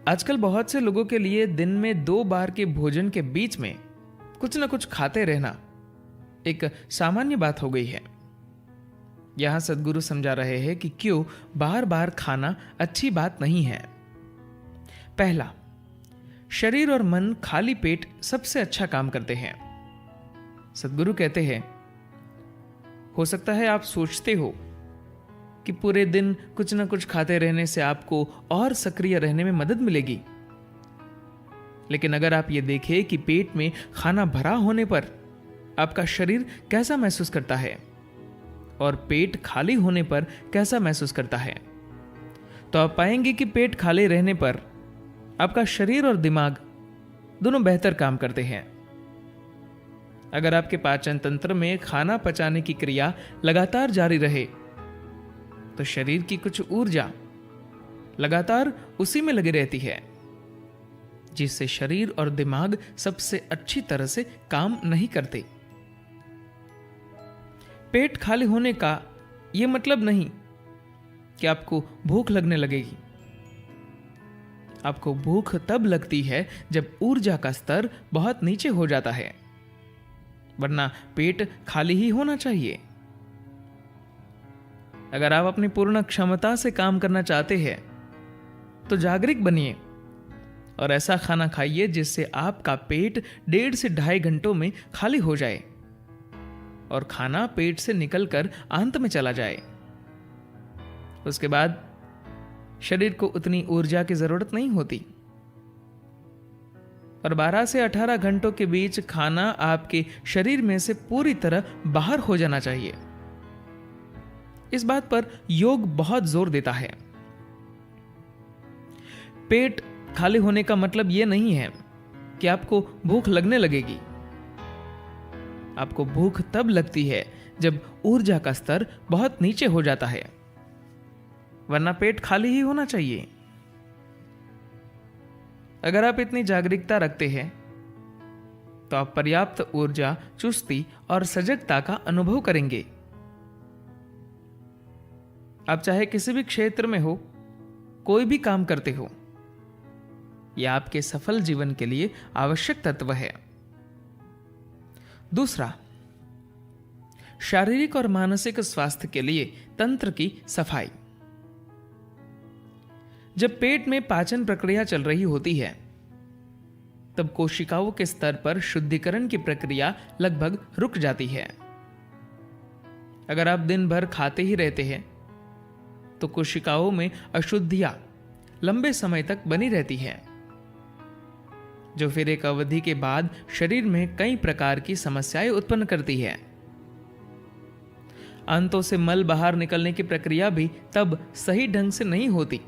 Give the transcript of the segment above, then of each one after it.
आजकल बहुत से लोगों के लिए दिन में 2 बार के भोजन के बीच में कुछ न कुछ खाते रहना एक सामान्य बात हो गई है। यहां सद्गुरु समझा रहे हैं कि क्यों बार बार खाना अच्छी बात नहीं है। पहला, शरीर और मन खाली पेट सबसे अच्छा काम करते हैं। सद्गुरु कहते हैं, हो सकता है आप सोचते हो कि पूरे दिन कुछ न कुछ खाते रहने से आपको और सक्रिय रहने में मदद मिलेगी, लेकिन अगर आप ये देखें कि पेट में खाना भरा होने पर आपका शरीर कैसा महसूस करता है और पेट खाली होने पर कैसा महसूस करता है, तो आप पाएंगे कि पेट खाली रहने पर आपका शरीर और दिमाग दोनों बेहतर काम करते हैं। अगर आपके पाचन तंत्र में खाना पचाने की क्रिया लगातार जारी रहे तो शरीर की कुछ ऊर्जा लगातार उसी में लगी रहती है, जिससे शरीर और दिमाग सबसे अच्छी तरह से काम नहीं करते। पेट खाली होने का यह मतलब नहीं कि आपको भूख लगने लगेगी। आपको भूख तब लगती है जब ऊर्जा का स्तर बहुत नीचे हो जाता है, वरना पेट खाली ही होना चाहिए। अगर आप अपनी पूर्ण क्षमता से काम करना चाहते हैं तो जागरूक बनिए और ऐसा खाना खाइए जिससे आपका पेट 1.5 से 2.5 घंटों में खाली हो जाए और खाना पेट से निकलकर आंत में चला जाए। उसके बाद शरीर को उतनी ऊर्जा की जरूरत नहीं होती और 12 से 18 घंटों के बीच खाना आपके शरीर में से पूरी तरह बाहर हो जाना चाहिए। इस बात पर योग बहुत जोर देता है। पेट खाली होने का मतलब यह नहीं है कि आपको भूख लगने लगेगी। आपको भूख तब लगती है जब ऊर्जा का स्तर बहुत नीचे हो जाता है, वरना पेट खाली ही होना चाहिए। अगर आप इतनी जागरूकता रखते हैं तो आप पर्याप्त ऊर्जा, चुस्ती और सजगता का अनुभव करेंगे। आप चाहे किसी भी क्षेत्र में हो, कोई भी काम करते हो, यह आपके सफल जीवन के लिए आवश्यक तत्व है। दूसरा, शारीरिक और मानसिक स्वास्थ्य के लिए तंत्र की सफाई। जब पेट में पाचन प्रक्रिया चल रही होती है तब कोशिकाओं के स्तर पर शुद्धिकरण की प्रक्रिया लगभग रुक जाती है। अगर आप दिन भर खाते ही रहते हैं तो कोशिकाओं में अशुद्धियां लंबे समय तक बनी रहती है, जो फिर एक अवधि के बाद शरीर में कई प्रकार की समस्याएं उत्पन्न करती है। आंतों से मल बाहर निकलने की प्रक्रिया भी तब सही ढंग से नहीं होती,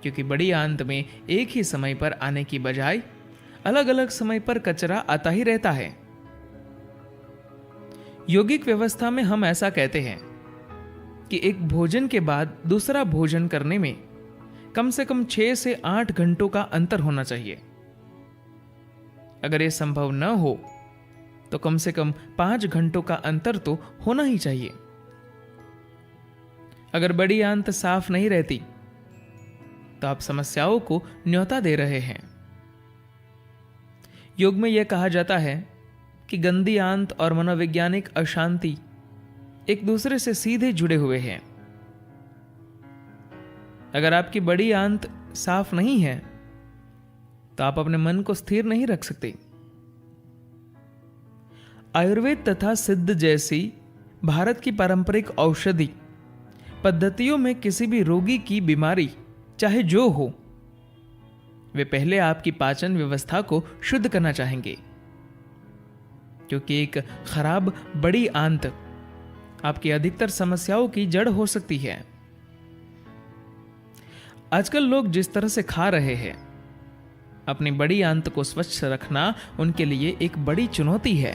क्योंकि बड़ी आंत में एक ही समय पर आने की बजाय अलग अलग समय पर कचरा आता ही रहता है। यौगिक व्यवस्था में हम ऐसा कहते हैं कि एक भोजन के बाद दूसरा भोजन करने में कम से कम 6 से 8 घंटों का अंतर होना चाहिए। अगर यह संभव न हो तो कम से कम 5 घंटों का अंतर तो होना ही चाहिए। अगर बड़ी आंत साफ नहीं रहती तो आप समस्याओं को न्योता दे रहे हैं। योग में यह कहा जाता है कि गंदी आंत और मनोवैज्ञानिक अशांति एक दूसरे से सीधे जुड़े हुए हैं। अगर आपकी बड़ी आंत साफ नहीं है तो आप अपने मन को स्थिर नहीं रख सकते। आयुर्वेद तथा सिद्ध जैसी भारत की पारंपरिक औषधि पद्धतियों में किसी भी रोगी की बीमारी चाहे जो हो, वे पहले आपकी पाचन व्यवस्था को शुद्ध करना चाहेंगे, क्योंकि एक खराब बड़ी आंत आपकी अधिकतर समस्याओं की जड़ हो सकती है। आजकल लोग जिस तरह से खा रहे हैं, अपनी बड़ी आंत को स्वच्छ रखना उनके लिए एक बड़ी चुनौती है।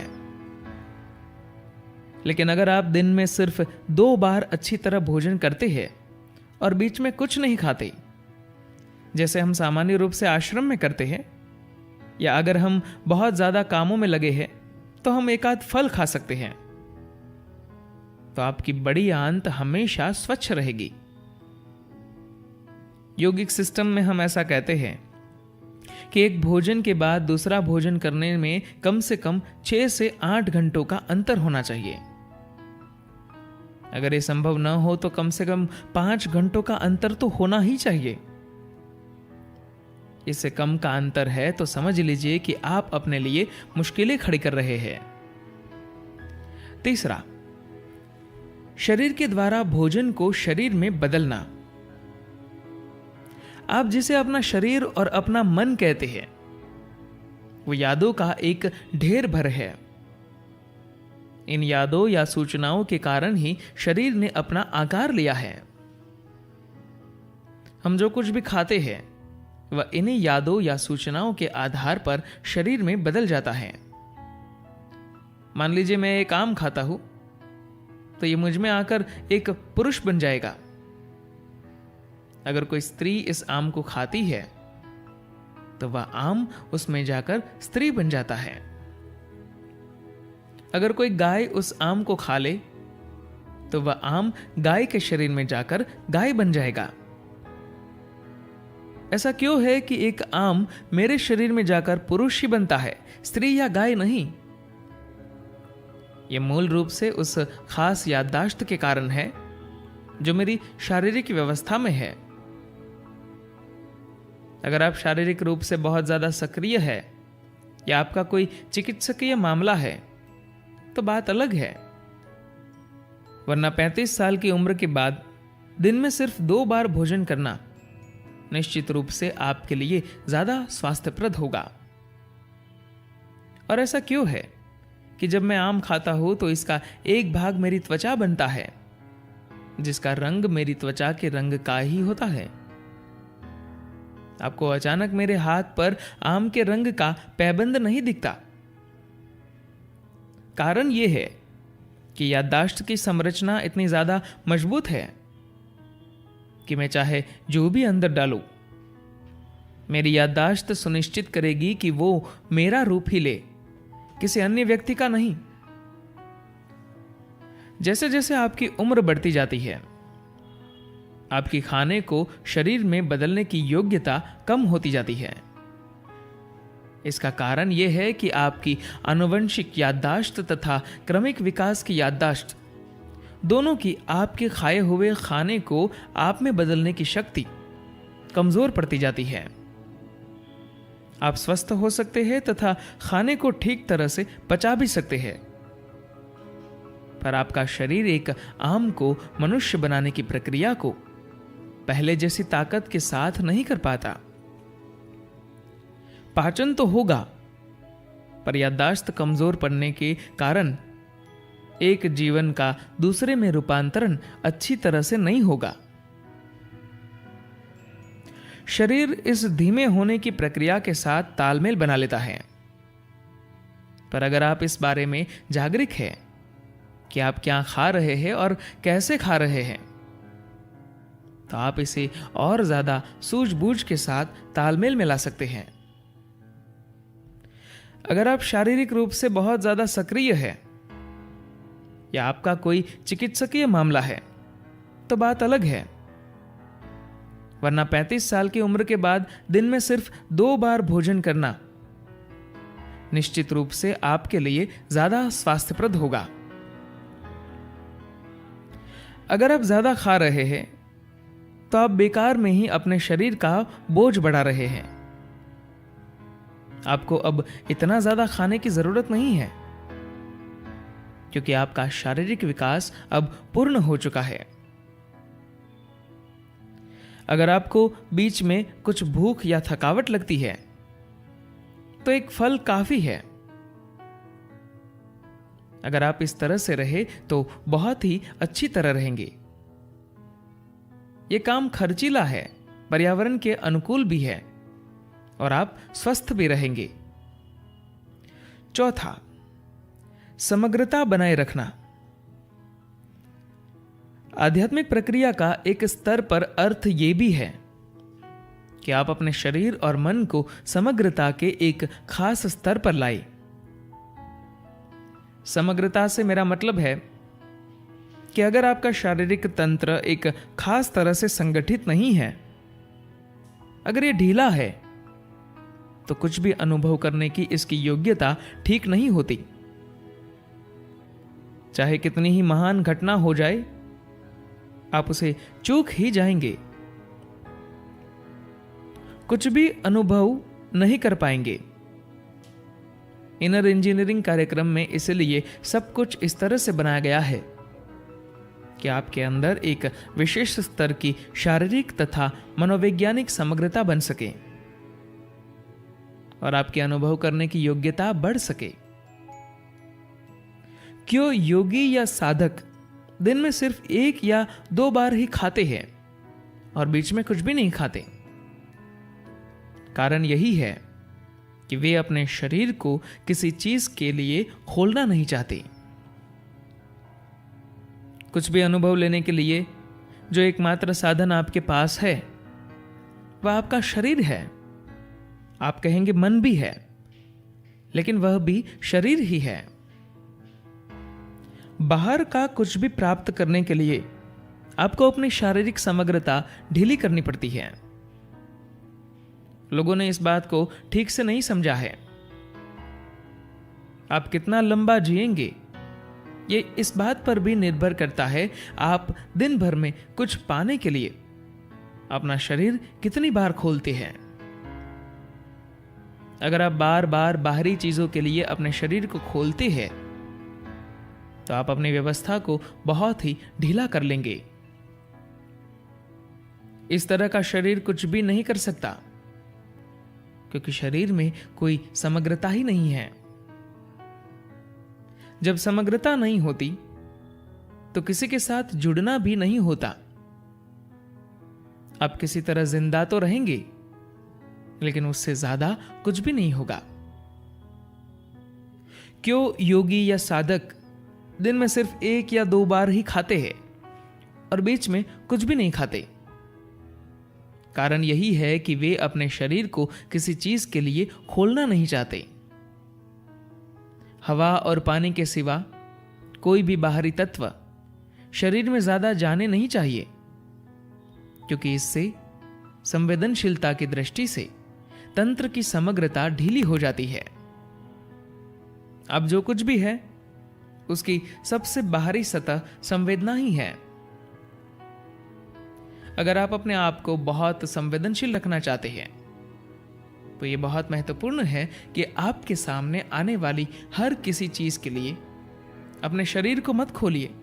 लेकिन अगर आप दिन में सिर्फ 2 बार अच्छी तरह भोजन करते हैं और बीच में कुछ नहीं खाते, जैसे हम सामान्य रूप से आश्रम में करते हैं, या अगर हम बहुत ज्यादा कामों में लगे हैं तो हम एक आध फल खा सकते हैं, तो आपकी बड़ी आंत हमेशा स्वच्छ रहेगी। योगिक सिस्टम में हम ऐसा कहते हैं कि एक भोजन के बाद दूसरा भोजन करने में कम से कम 6 से 8 घंटों का अंतर होना चाहिए। अगर ये संभव न हो तो कम से कम 5 घंटों का अंतर तो होना ही चाहिए। इससे कम का अंतर है तो समझ लीजिए कि आप अपने लिए मुश्किलें खड़ी कर रहे हैं। तीसरा, शरीर के द्वारा भोजन को शरीर में बदलना। आप जिसे अपना शरीर और अपना मन कहते हैं, वो यादों का एक ढेर भर है। इन यादों या सूचनाओं के कारण ही शरीर ने अपना आकार लिया है। हम जो कुछ भी खाते हैं वह इन्हीं यादों या सूचनाओं के आधार पर शरीर में बदल जाता है। मान लीजिए मैं एक आम खाता हूं तो ये मुझ में आकर एक पुरुष बन जाएगा। अगर कोई स्त्री इस आम को खाती है तो वह आम उसमें जाकर स्त्री बन जाता है। अगर कोई गाय उस आम को खा ले तो वह आम गाय के शरीर में जाकर गाय बन जाएगा। ऐसा क्यों है कि एक आम मेरे शरीर में जाकर पुरुष ही बनता है, स्त्री या गाय नहीं? यह मूल रूप से उस खास याददाश्त के कारण है जो मेरी शारीरिक व्यवस्था में है। अगर आप शारीरिक रूप से बहुत ज्यादा सक्रिय है या आपका कोई चिकित्सकीय मामला है तो बात अलग है, वरना 35 साल की उम्र के बाद दिन में सिर्फ 2 बार भोजन करना निश्चित रूप से आपके लिए ज्यादा स्वास्थ्यप्रद होगा। और ऐसा क्यों है कि जब मैं आम खाता हूं तो इसका एक भाग मेरी त्वचा बनता है, जिसका रंग मेरी त्वचा के रंग का ही होता है। आपको अचानक मेरे हाथ पर आम के रंग का पैबंद नहीं दिखता। कारण यह है कि याददाश्त की संरचना इतनी ज्यादा मजबूत है कि मैं चाहे जो भी अंदर डालूं, मेरी याददाश्त सुनिश्चित करेगी कि वो मेरा रूप ही ले, किसी अन्य व्यक्ति का नहीं। जैसे जैसे आपकी उम्र बढ़ती जाती है, आपकी खाने को शरीर में बदलने की योग्यता कम होती जाती है। इसका कारण यह है कि आपकी आनुवंशिक याददाश्त तथा क्रमिक विकास की याददाश्त दोनों की आपके खाए हुए खाने को आप में बदलने की शक्ति कमजोर पड़ती जाती है। आप स्वस्थ हो सकते हैं तथा खाने को ठीक तरह से पचा भी सकते हैं, पर आपका शरीर एक आम को मनुष्य बनाने की प्रक्रिया को पहले जैसी ताकत के साथ नहीं कर पाता। पाचन तो होगा, पर याददाश्त कमजोर पड़ने के कारण एक जीवन का दूसरे में रूपांतरण अच्छी तरह से नहीं होगा। शरीर इस धीमे होने की प्रक्रिया के साथ तालमेल बना लेता है, पर अगर आप इस बारे में जागरूक हैं कि आप क्या खा रहे हैं और कैसे खा रहे हैं, तो आप इसे और ज्यादा सूझबूझ के साथ तालमेल में ला सकते हैं। अगर आप शारीरिक रूप से बहुत ज्यादा सक्रिय है या आपका कोई चिकित्सकीय मामला है तो बात अलग है, वरना 35 साल की उम्र के बाद दिन में सिर्फ 2 बार भोजन करना निश्चित रूप से आपके लिए ज्यादा स्वास्थ्यप्रद होगा। अगर आप ज्यादा खा रहे हैं तो आप बेकार में ही अपने शरीर का बोझ बढ़ा रहे हैं। आपको अब इतना ज्यादा खाने की जरूरत नहीं है, क्योंकि आपका शारीरिक विकास अब पूर्ण हो चुका है। अगर आपको बीच में कुछ भूख या थकावट लगती है तो एक फल काफी है। अगर आप इस तरह से रहे तो बहुत ही अच्छी तरह रहेंगे। यह काम खर्चीला है, पर्यावरण के अनुकूल भी है और आप स्वस्थ भी रहेंगे। चौथा, समग्रता बनाए रखना। आध्यात्मिक प्रक्रिया का एक स्तर पर अर्थ यह भी है कि आप अपने शरीर और मन को समग्रता के एक खास स्तर पर लाए। समग्रता से मेरा मतलब है कि अगर आपका शारीरिक तंत्र एक खास तरह से संगठित नहीं है अगर ये ढीला है तो कुछ भी अनुभव करने की इसकी योग्यता ठीक नहीं होती। चाहे कितनी ही महान घटना हो जाए, आप उसे चूक ही जाएंगे, कुछ भी अनुभव नहीं कर पाएंगे। इनर इंजीनियरिंग कार्यक्रम में इसलिए सब कुछ इस तरह से बनाया गया है कि आपके अंदर एक विशेष स्तर की शारीरिक तथा मनोवैज्ञानिक समग्रता बन सके और आपके अनुभव करने की योग्यता बढ़ सके। क्यों योगी या साधक दिन में सिर्फ 1 या 2 बार ही खाते हैं और बीच में कुछ भी नहीं खाते? कारण यही है कि वे अपने शरीर को किसी चीज के लिए खोलना नहीं चाहते। कुछ भी अनुभव लेने के लिए जो एकमात्र साधन आपके पास है वह आपका शरीर है। आप कहेंगे मन भी है, लेकिन वह भी शरीर ही है। बाहर का कुछ भी प्राप्त करने के लिए आपको अपनी शारीरिक समग्रता ढीली करनी पड़ती है। लोगों ने इस बात को ठीक से नहीं समझा है। आप कितना लंबा जिएंगे ये इस बात पर भी निर्भर करता है आप दिन भर में कुछ पाने के लिए अपना शरीर कितनी बार खोलते हैं। अगर आप बार बार बाहरी चीजों के लिए अपने शरीर को खोलते हैं तो आप अपनी व्यवस्था को बहुत ही ढीला कर लेंगे। इस तरह का शरीर कुछ भी नहीं कर सकता, क्योंकि शरीर में कोई समग्रता ही नहीं है। जब समग्रता नहीं होती तो किसी के साथ जुड़ना भी नहीं होता। आप किसी तरह जिंदा तो रहेंगे, लेकिन उससे ज्यादा कुछ भी नहीं होगा। क्यों योगी या साधक दिन में सिर्फ 1 या 2 बार ही खाते हैं और बीच में कुछ भी नहीं खाते? कारण यही है कि वे अपने शरीर को किसी चीज के लिए खोलना नहीं चाहते। हवा और पानी के सिवा कोई भी बाहरी तत्व शरीर में ज्यादा जाने नहीं चाहिए, क्योंकि इससे संवेदनशीलता की दृष्टि से तंत्र की समग्रता ढीली हो जाती है। अब जो कुछ भी है उसकी सबसे बाहरी सतह संवेदना ही है। अगर आप अपने आप को बहुत संवेदनशील रखना चाहते हैं तो यह बहुत महत्वपूर्ण है कि आपके सामने आने वाली हर किसी चीज के लिए अपने शरीर को मत खोलिए।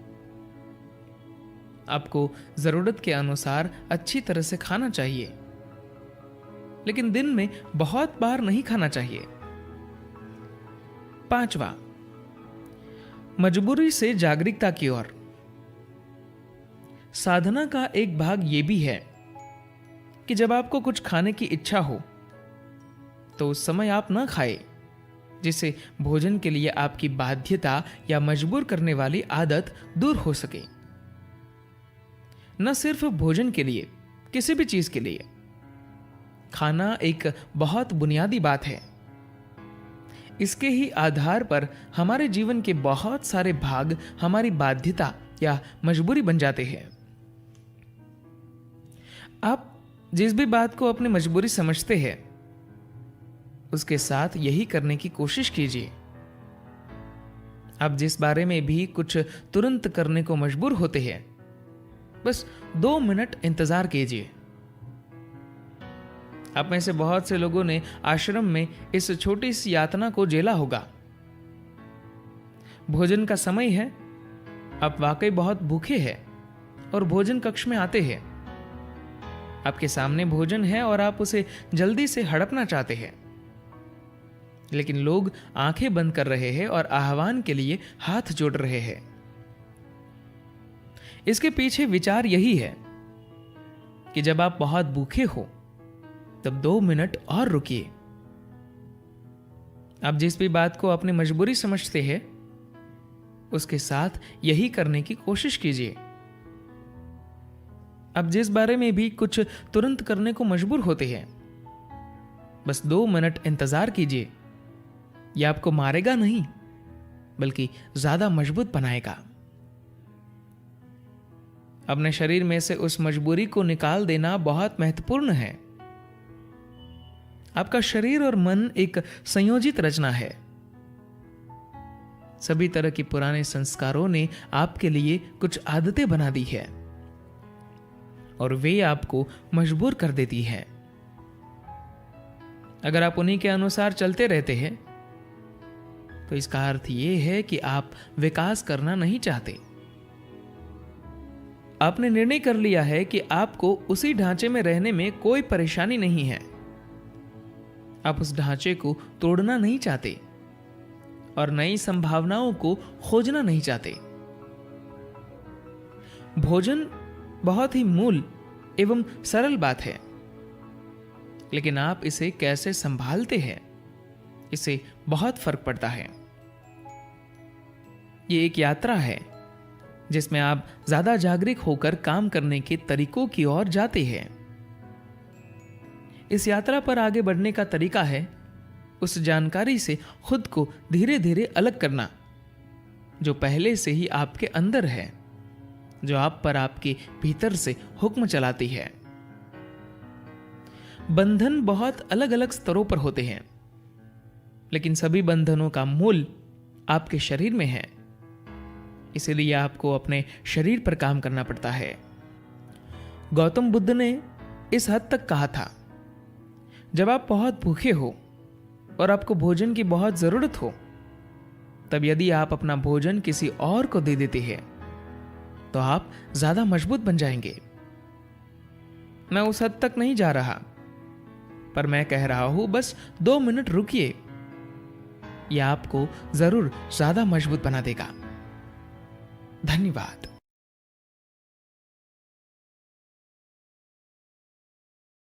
आपको जरूरत के अनुसार अच्छी तरह से खाना चाहिए, लेकिन दिन में बहुत बार नहीं खाना चाहिए। 5वां, मजबूरी से जागरूकता की ओर। साधना का एक भाग यह भी है कि जब आपको कुछ खाने की इच्छा हो तो उस समय आप ना खाएं, जिससे भोजन के लिए आपकी बाध्यता या मजबूर करने वाली आदत दूर हो सके। न सिर्फ भोजन के लिए, किसी भी चीज के लिए खाना एक बहुत बुनियादी बात है। इसके ही आधार पर हमारे जीवन के बहुत सारे भाग हमारी बाध्यता या मजबूरी बन जाते हैं। आप जिस भी बात को अपनी मजबूरी समझते हैं उसके साथ यही करने की कोशिश कीजिए। आप जिस बारे में भी कुछ तुरंत करने को मजबूर होते हैं, बस 2 मिनट इंतजार कीजिए। आप में से बहुत से लोगों ने आश्रम में इस छोटी सी यातना को झेला होगा। भोजन का समय है, आप वाकई बहुत भूखे हैं और भोजन कक्ष में आते हैं। आपके सामने भोजन है और आप उसे जल्दी से हड़पना चाहते हैं, लेकिन लोग आंखें बंद कर रहे हैं और आह्वान के लिए हाथ जोड़ रहे हैं। इसके पीछे विचार यही है कि जब आप बहुत भूखे हो तब 2 मिनट और रुकिए। आप जिस भी बात को अपनी मजबूरी समझते हैं उसके साथ यही करने की कोशिश कीजिए। आप जिस बारे में भी कुछ तुरंत करने को मजबूर होते हैं, बस 2 मिनट इंतजार कीजिए। यह आपको मारेगा नहीं, बल्कि ज्यादा मजबूत बनाएगा। अपने शरीर में से उस मजबूरी को निकाल देना बहुत महत्वपूर्ण है। आपका शरीर और मन एक संयोजित रचना है। सभी तरह के पुराने संस्कारों ने आपके लिए कुछ आदतें बना दी है और वे आपको मजबूर कर देती है। अगर आप उन्हीं के अनुसार चलते रहते हैं तो इसका अर्थ यह है कि आप विकास करना नहीं चाहते। आपने निर्णय कर लिया है कि आपको उसी ढांचे में रहने में कोई परेशानी नहीं है। आप उस ढांचे को तोड़ना नहीं चाहते और नई संभावनाओं को खोजना नहीं चाहते। भोजन बहुत ही मूल एवं सरल बात है, लेकिन आप इसे कैसे संभालते हैं इससे बहुत फर्क पड़ता है। ये एक यात्रा है जिसमें आप ज्यादा जागरूक होकर काम करने के तरीकों की ओर जाते हैं। इस यात्रा पर आगे बढ़ने का तरीका है उस जानकारी से खुद को धीरे धीरे अलग करना जो पहले से ही आपके अंदर है, जो आप पर आपके भीतर से हुक्म चलाती है। बंधन बहुत अलग अलग स्तरों पर होते हैं, लेकिन सभी बंधनों का मूल आपके शरीर में है। इसीलिए आपको अपने शरीर पर काम करना पड़ता है। गौतम बुद्ध ने इस हद तक कहा था, जब आप बहुत भूखे हो और आपको भोजन की बहुत जरूरत हो, तब यदि आप अपना भोजन किसी और को दे देते हैं तो आप ज्यादा मजबूत बन जाएंगे। मैं उस हद तक नहीं जा रहा, पर मैं कह रहा हूं बस 2 मिनट रुकिए, यह आपको जरूर ज्यादा मजबूत बना देगा। धन्यवाद।